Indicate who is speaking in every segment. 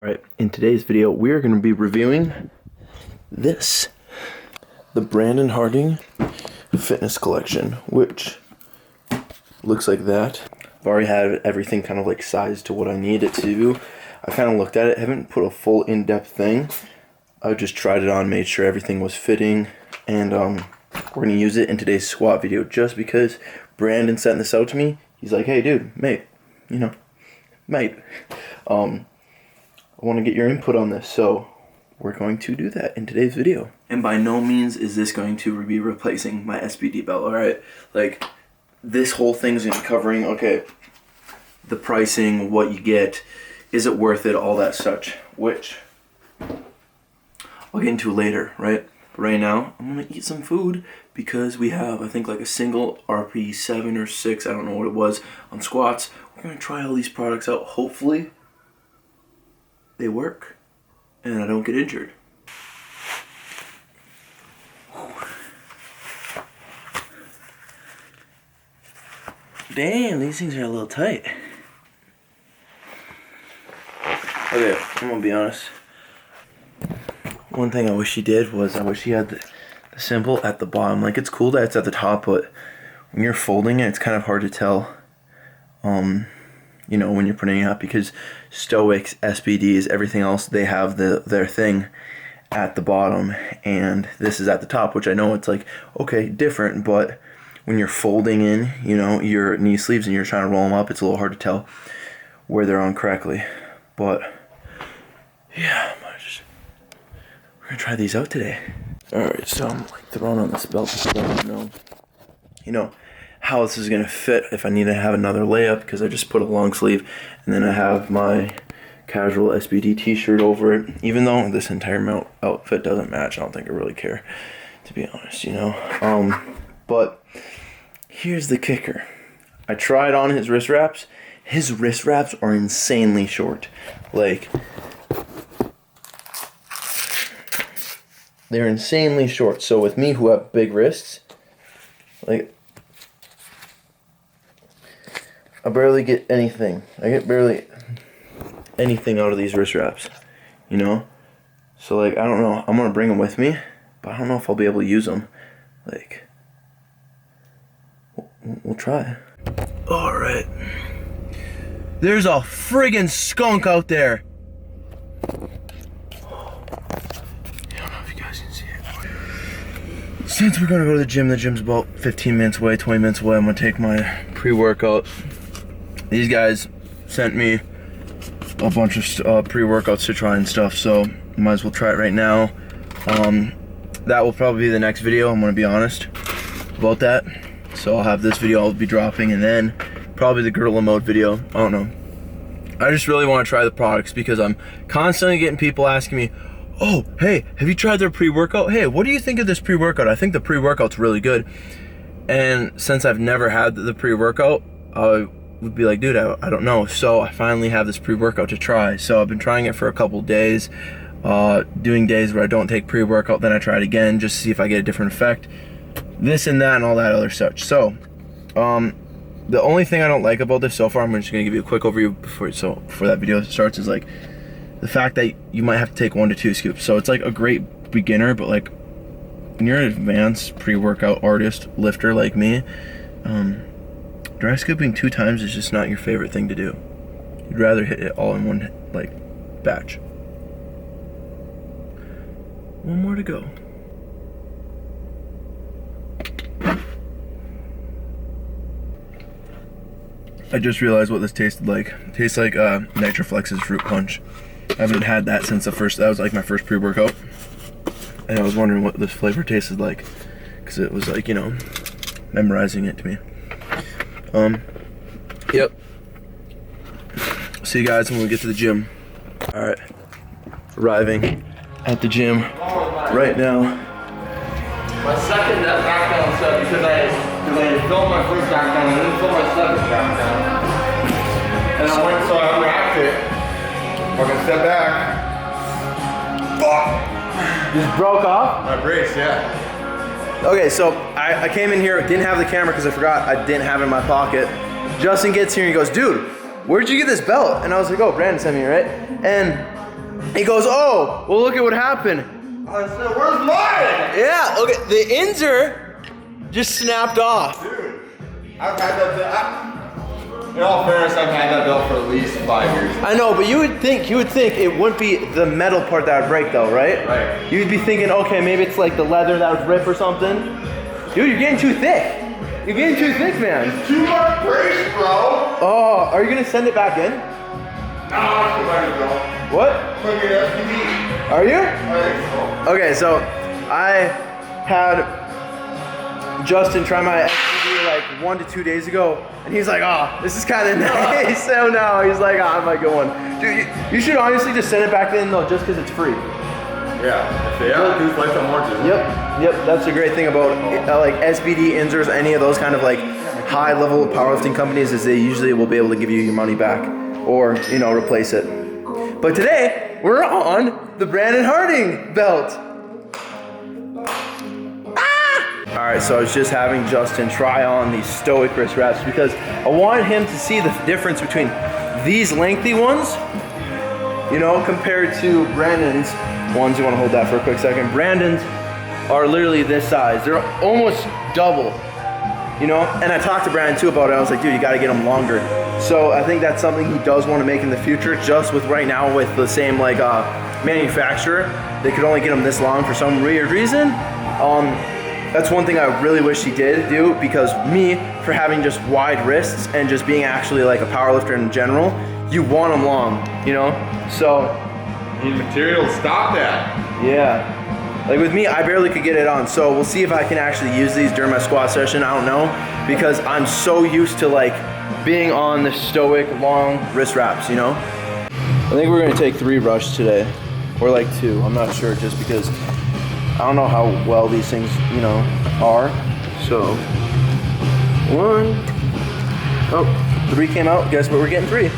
Speaker 1: Alright, in today's video, we're going to be reviewing this. The Brandon Harding Fitness Collection, which looks like that. I've already had everything kind of like sized to what I need it to. I kind of looked at it, haven't put a full in-depth thing. I just tried it on, made sure everything was fitting, and we're going to use it in today's squat video just because Brandon sent this out to me. He's like, hey dude, mate, I want to get your input on this, so we're going to do that in today's video. And by no means is this going to be replacing my SBD belt, alright? Like, this whole thing's going to be covering, okay, the pricing, what you get, is it worth it, all that such, which I'll get into later, right? But right now, I'm going to eat some food because we have, I think, like a single RP 7 or 6, I don't know what it was, on squats. We're going to try all these products out, hopefully they work and I don't get injured. Damn, these things are a little tight. Okay, I'm gonna be honest. One thing I wish he did was I wish he had the symbol at the bottom. Like, it's cool that it's at the top, but when you're folding it, it's kind of hard to tell. You know, when you're putting it up, because Stoics, SBDs, everything else, they have their thing at the bottom, and this is at the top, which I know it's like, okay, different, but when you're folding in, you know, your knee sleeves and you're trying to roll them up, it's a little hard to tell where they're on correctly. But yeah, we're gonna try these out today. Alright, so I'm like throwing on this belt because I don't know, you know, how this is going to fit if I need to have another layup, because I just put a long sleeve and then I have my casual SBD t-shirt over it. Even though this entire outfit doesn't match, I don't think I really care, to be honest, you know. But here's the kicker. I tried on his wrist wraps. His wrist wraps are insanely short. Like, they're insanely short. So with me, who have big wrists, like, I barely get anything. I get barely anything out of these wrist wraps, you know? So, like, I don't know. I'm going to bring them with me, but I don't know if I'll be able to use them. Like, we'll try. Alright. There's a friggin' skunk out there. I don't know if you guys can see it. Since we're going to go to the gym's about 15 minutes away, 20 minutes away, I'm going to take my pre-workout. These guys sent me a bunch of pre-workouts to try and stuff, so might as well try it right now. That will probably be the next video, I'm going to be honest about that. So I'll have this video I'll be dropping, and then probably the gorilla mode video. I don't know. I just really want to try the products because I'm constantly getting people asking me, oh, hey, have you tried their pre-workout? Hey, what do you think of this pre-workout? I think the pre-workout's really good. And since I've never had the pre-workout, I would be like, dude, I don't know. So I finally have this pre-workout to try. So I've been trying it for a couple days, doing days where I don't take pre-workout, then I try it again just to see if I get a different effect, this and that and all that other such. So the only thing I don't like about this so far, I'm just gonna give you a quick overview before that video starts, is like the fact that you might have to take 1 to 2 scoops. So it's like a great beginner, but like when you're an advanced pre-workout artist, lifter like me, dry scooping 2 times is just not your favorite thing to do. You'd rather hit it all in one, like, batch. 1 more to go. I just realized what this tasted like. It tastes like Nitroflex's Fruit Punch. I haven't had that since that was like my first pre-workout. And I was wondering what this flavor tasted like, because it was like, you know, memorizing it to me. Yep. See you guys when we get to the gym. Alright. Arriving at the gym right now.
Speaker 2: My second back down set, because I filmed my first back down, I didn't film my second back down. And I went, so I unwrapped it. Fucking step back. Fuck!
Speaker 1: Just broke off?
Speaker 2: My brace, yeah.
Speaker 1: Okay, so I came in here, didn't have the camera because I forgot I didn't have it in my pocket. Justin gets here and he goes, dude, where'd you get this belt? And I was like, oh, Brandon sent me, right? And He goes, oh, well, look at what happened.
Speaker 2: I said, where's mine?
Speaker 1: Yeah, okay, the insert just snapped off.
Speaker 2: Dude, I've had that in all fairness, I've had that belt for at least 5 years.
Speaker 1: I know, but you would think it wouldn't be the metal part that would break though, right?
Speaker 2: Right.
Speaker 1: You'd be thinking, okay, maybe it's like the leather that would rip or something. Dude, you're getting too thick. You're getting too thick, man.
Speaker 2: Too much brace, bro.
Speaker 1: Oh, are you gonna send it back in?
Speaker 2: No, I'm ready, bro.
Speaker 1: What?
Speaker 2: I'm gonna get SPD.
Speaker 1: Are you?
Speaker 2: I think so.
Speaker 1: Okay, so I had Justin try my SPD like 1 to 2 days ago, and he's like, oh, this is kind of nice. So no, he's like, oh, I might go one. Dude, you should honestly just send it back in though, just because it's free.
Speaker 2: Yeah, because lifetime warranty.
Speaker 1: Yep, that's the great thing about like SBD, Inzers, any of those kind of like high level powerlifting companies is they usually will be able to give you your money back or, you know, replace it. But today, we're on the Brandon Harding belt. All right, so I was just having Justin try on these stoic wrist wraps because I wanted him to see the difference between these lengthy ones, you know, compared to Brandon's ones. You want to hold that for a quick second. Brandon's are literally this size. They're almost double, you know? And I talked to Brandon too about it. I was like, dude, you got to get them longer. So I think that's something he does want to make in the future, just with right now with the same like manufacturer. They could only get them this long for some weird reason. That's one thing I really wish he did do, because me, for having just wide wrists and just being actually like a powerlifter in general, you want them long, you know? So,
Speaker 2: need material to stop that.
Speaker 1: Yeah. Like with me, I barely could get it on. So we'll see if I can actually use these during my squat session. I don't know, because I'm so used to like being on the stoic long wrist wraps, you know? I think we're gonna take 3 rush today, or like 2, I'm not sure, just because I don't know how well these things, you know, are. So, 1, oh, 3 came out. Guess what? We're getting 3.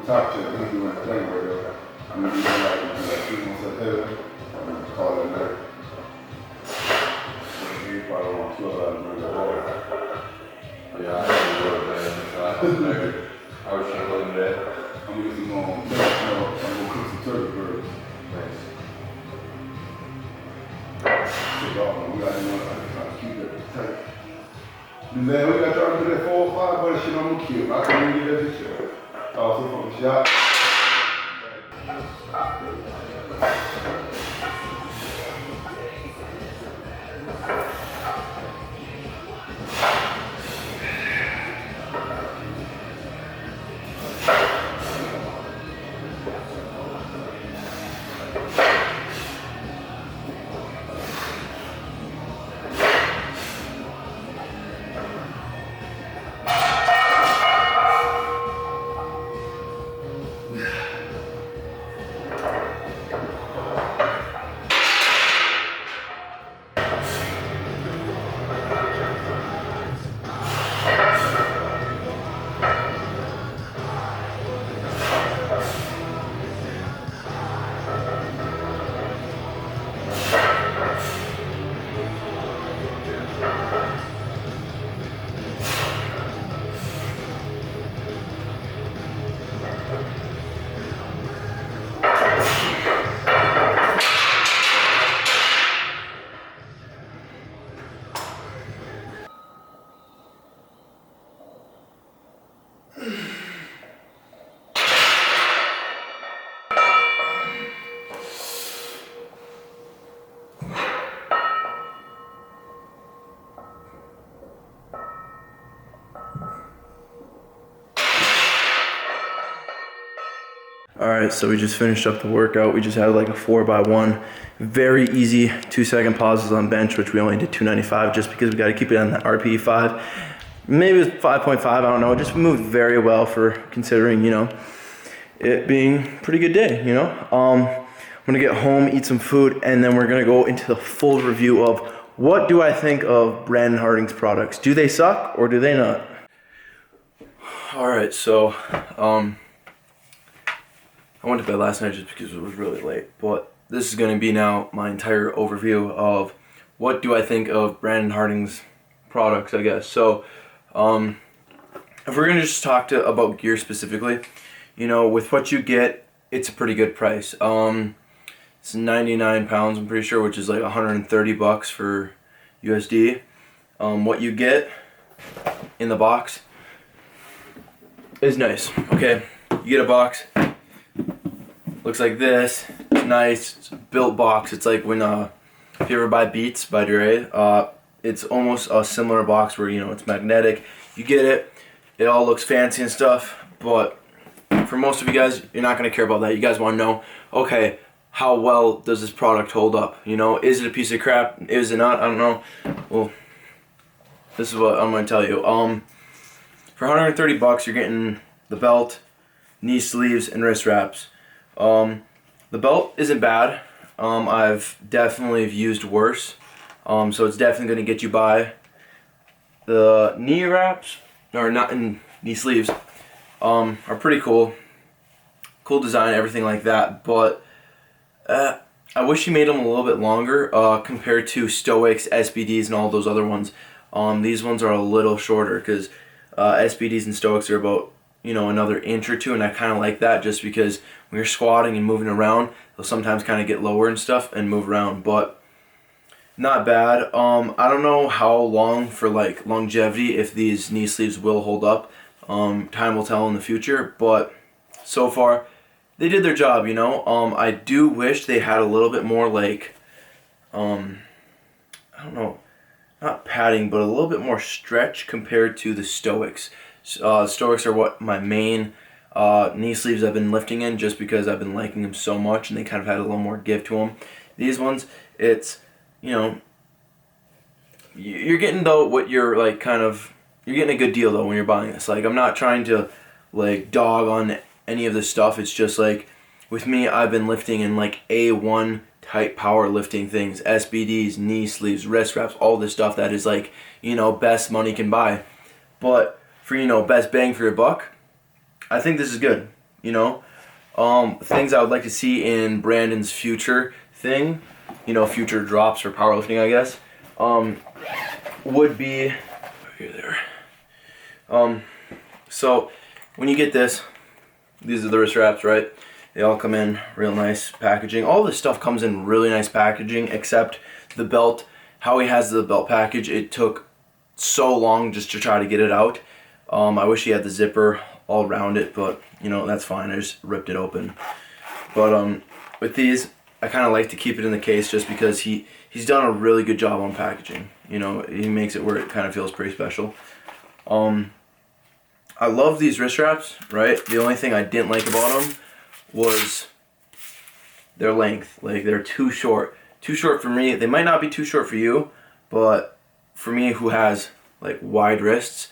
Speaker 3: Top check, we doing a thing right there. I'm gonna do like 2 months ahead. I'm gonna call it a night. You probably want 12 hours to go hard.
Speaker 2: Yeah, I had to do it, man. I was struggling today.
Speaker 3: I'm gonna get some I'm gonna cook some turkey burgers.
Speaker 2: Nice.
Speaker 3: Take off, man. We got to keep that tight. Man, we got to try to do that 4 or 5 butter shit. I'm gonna kill. I can't even get that shit. Also from the shop.
Speaker 1: Alright, so we just finished up the workout. We just had like a 4x1. Very easy 2-second pauses on bench, which we only did 295 just because we got to keep it on the RPE 5. Maybe it was 5.5, I don't know. It just moved very well for considering, you know, it being a pretty good day, you know. I'm going to get home, eat some food, and then we're going to go into the full review of what do I think of Brandon Hardings products. Do they suck or do they not? Alright, so I went to bed last night just because it was really late, but this is going to be now my entire overview of what do I think of Brandon Hardings products, I guess. So, if we're going to just talk about gear specifically, you know, with what you get, it's a pretty good price. It's 99 pounds, I'm pretty sure, which is like 130 bucks for USD. What you get in the box is nice, okay? You get a box. Looks like this. It's nice. It's a built box. It's like when if you ever buy Beats by Dre, it's almost a similar box where, you know, it's magnetic. You get it. It all looks fancy and stuff, but for most of you guys, you're not going to care about that. You guys want to know, okay, how well does this product hold up? You know, is it a piece of crap? Is it not? I don't know. Well, this is what I'm going to tell you. For 130 bucks, you're getting the belt, knee sleeves, and wrist wraps. The belt isn't bad. I've definitely used worse. So it's definitely going to get you by. The knee wraps, or not in knee sleeves, are pretty cool. Cool design, everything like that. But I wish you made them a little bit longer compared to Stoics, SBDs, and all those other ones. These ones are a little shorter because SBDs and Stoics are about, you know, another inch or two, and I kind of like that just because when you're squatting and moving around, they'll sometimes kind of get lower and stuff and move around, but not bad. I don't know how long for like longevity if these knee sleeves will hold up. Time will tell in the future, but so far they did their job, you know. I do wish they had a little bit more like, I don't know, not padding, but a little bit more stretch compared to the Stoics. Stoics are what my main knee sleeves I've been lifting in just because I've been liking them so much and they kind of had a little more give to them. These ones, it's, you know, you're getting though what you're like kind of, you're getting a good deal though when you're buying this. Like, I'm not trying to like dog on any of this stuff. It's just like with me, I've been lifting in like A1 type powerlifting things, SBDs, knee sleeves, wrist wraps, all this stuff that is like, you know, best money can buy. But for, you know, best bang for your buck, I think this is good, you know. Things I would like to see in Brandon's future thing, you know, future drops for powerlifting, I guess, would be here there. So when you get this, these are the wrist wraps, right? They all come in real nice packaging. All this stuff comes in really nice packaging except the belt. How he has the belt package, it took so long just to try to get it out. I wish he had the zipper all around it, but you know, that's fine. I just ripped it open. But with these, I kind of like to keep it in the case just because he's done a really good job on packaging. You know, he makes it where it kind of feels pretty special. I love these wrist wraps, right? The only thing I didn't like about them was their length. Like, they're too short. Too short for me. They might not be too short for you, but for me who has like wide wrists,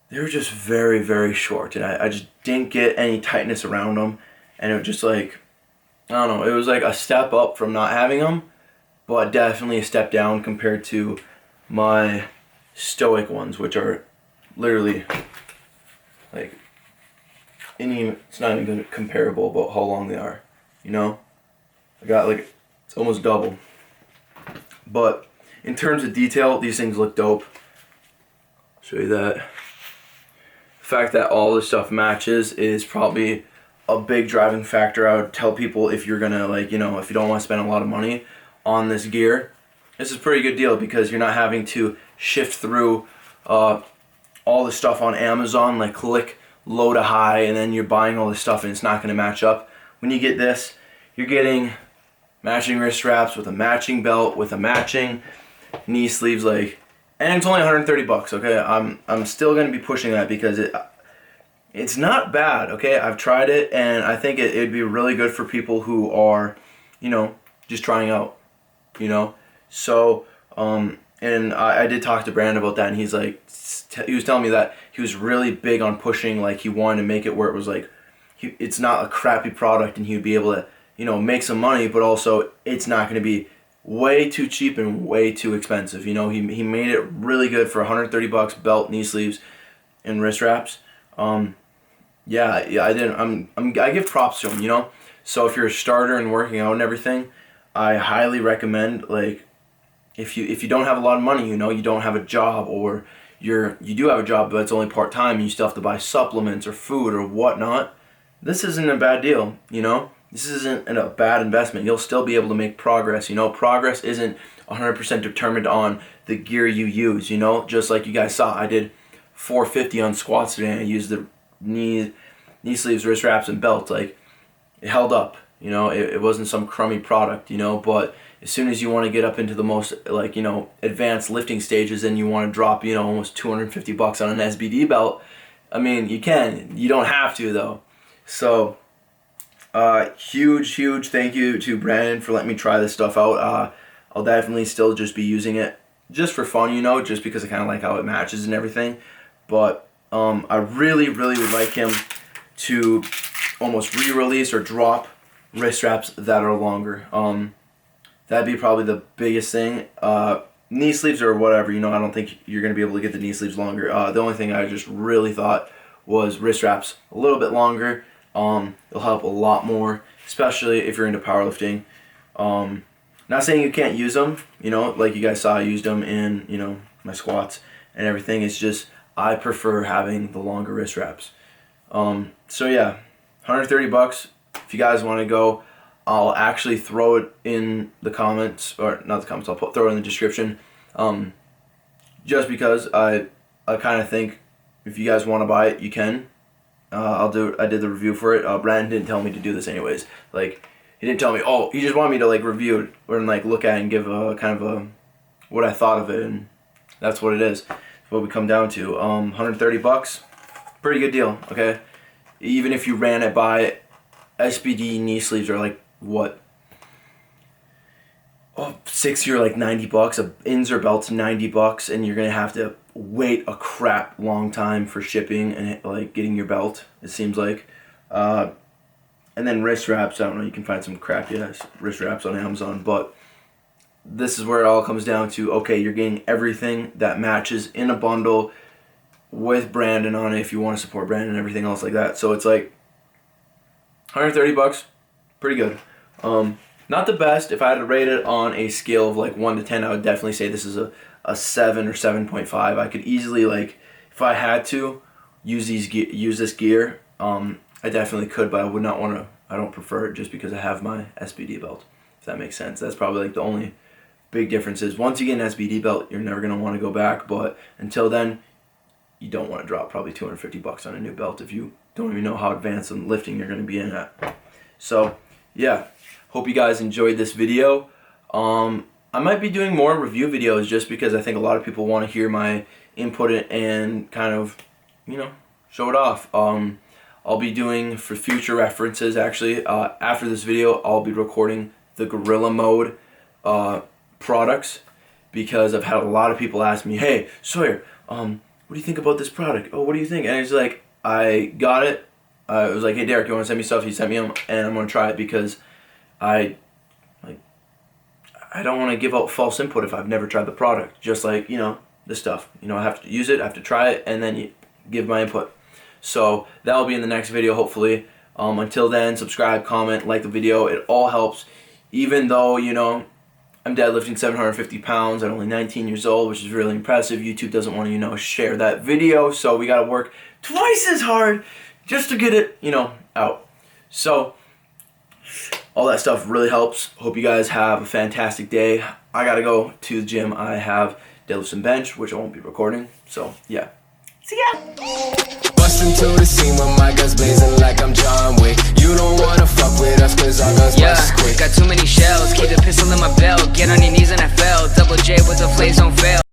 Speaker 1: they were just very, very short, and I just didn't get any tightness around them, and it was just like, I don't know, it was like a step up from not having them, but definitely a step down compared to my Stoic ones, which are literally like, it's not even comparable about how long they are, you know? I got like, it's almost double. But in terms of detail, these things look dope. Show you that. The fact that all this stuff matches is probably a big driving factor. I would tell people, if you're gonna, like, you know, if you don't want to spend a lot of money on this gear, this is a pretty good deal because you're not having to shift through all the stuff on Amazon, like click low to high, and then you're buying all this stuff and it's not going to match up. When you get this, you're getting matching wrist straps with a matching belt with a matching knee sleeves, like, and it's only 130 bucks. Okay, I'm still going to be pushing that because It's not bad, okay? I've tried it, and I think it'd be really good for people who are, you know, just trying out, you know? So, and I did talk to Brandon about that, and he's like, he was telling me that he was really big on pushing, like, he wanted to make it where it was like, it's not a crappy product, and he would be able to, you know, make some money, but also it's not going to be way too cheap and way too expensive. You know, he made it really good for $130, belt, knee sleeves, and wrist wraps. Yeah, I give props to him, you know. So if you're a starter and working out and everything, I highly recommend, like, if you don't have a lot of money, you know, you don't have a job, or you do have a job but it's only part-time and you still have to buy supplements or food or whatnot, this isn't a bad deal, you know. This isn't a bad investment. You'll still be able to make progress, you know. Progress isn't 100% determined on the gear you use, you know. Just like you guys saw, I did 450 on squats today, and I used the knee sleeves, wrist wraps, and belt. Like, it held up, you know. It wasn't some crummy product, you know. But as soon as you want to get up into the most, like, you know, advanced lifting stages, and you want to drop, you know, almost $250 on an SBD belt, I mean, you can. You don't have to, though. So huge thank you to Brandon for letting me try this stuff out. I'll definitely still just be using it just for fun, you know, just because I kind of like how it matches and everything. But I really would like him to almost re-release or drop wrist straps that are longer. That'd be probably the biggest thing. Knee sleeves or whatever, you know, I don't think you're going to be able to get the knee sleeves longer. The only thing I just really thought was wrist straps a little bit longer. It'll help a lot more, especially if you're into powerlifting. Not saying you can't use them, you know, like you guys saw, I used them in, you know, my squats and everything. It's just, I prefer having the longer wrist wraps. So yeah, $130. If you guys want to go, I'll actually throw it in the comments, or not the comments, throw it in the description. Just because I kind of think if you guys want to buy it, you can. I did the review for it. Brandon didn't tell me to do this anyways. Like, he didn't tell me, oh, he just wanted me to, like, review it or, like, look at it and give a kind of a what I thought of it, and that's what it is. That's what we come down to. $130, pretty good deal, okay? Even if you ran it by SBD knee sleeves are like, what? Oh, 60 or like $90. A ins or belt's $90, and you're gonna have to wait a crap long time for shipping and, like, getting your belt, it seems like. And then wrist wraps, I don't know, you can find some crappy ass wrist wraps on Amazon, but this is where it all comes down to, okay, you're getting everything that matches in a bundle with Brandon on it if you want to support Brandon and everything else like that. So it's like $130, pretty good. Not the best. If I had to rate it on a scale of like 1 to 10, I would definitely say this is a 7 or 7.5. I could easily, like, if I had to use this gear, I definitely could, but I would not want to. I don't prefer it just because I have my SBD belt, if that makes sense. That's probably, like, the only big difference is once you get an SBD belt, you're never going to want to go back, but until then, you don't want to drop probably $250 on a new belt if you don't even know how advanced in lifting you're going to be in at. So, yeah, hope you guys enjoyed this video. I might be doing more review videos just because I think a lot of people want to hear my input and kind of, you know, show it off. I'll be doing, for future references, actually, after this video, I'll be recording the Gorilla Mode products, because I've had a lot of people ask me, hey, Sawyer, what do you think about this product? Oh, what do you think? And it's like, I got it. It was like, hey, Derek, you want to send me stuff? He sent me them, and I'm going to try it because I don't want to give out false input if I've never tried the product. Just like, you know, this stuff. You know, I have to use it, I have to try it, and then give my input. So that'll be in the next video, hopefully. Until then, subscribe, comment, like the video. It all helps. Even though, you know, I'm deadlifting 750 pounds at only 19 years old, which is really impressive. YouTube doesn't want to, you know, share that video. So we got to work twice as hard just to get it, you know, out. So all that stuff really helps. Hope you guys have a fantastic day. I got to go to the gym. I have deadlifts and bench, which I won't be recording. So, yeah. See ya!
Speaker 4: Bust into the scene with my guns blazing like I'm John Wick. You don't wanna fuck with us cause our guns bust quick.
Speaker 5: Got too many shells, keep the pistol in my belt. Get on your knees and I fell. Double J with the flames don't fail.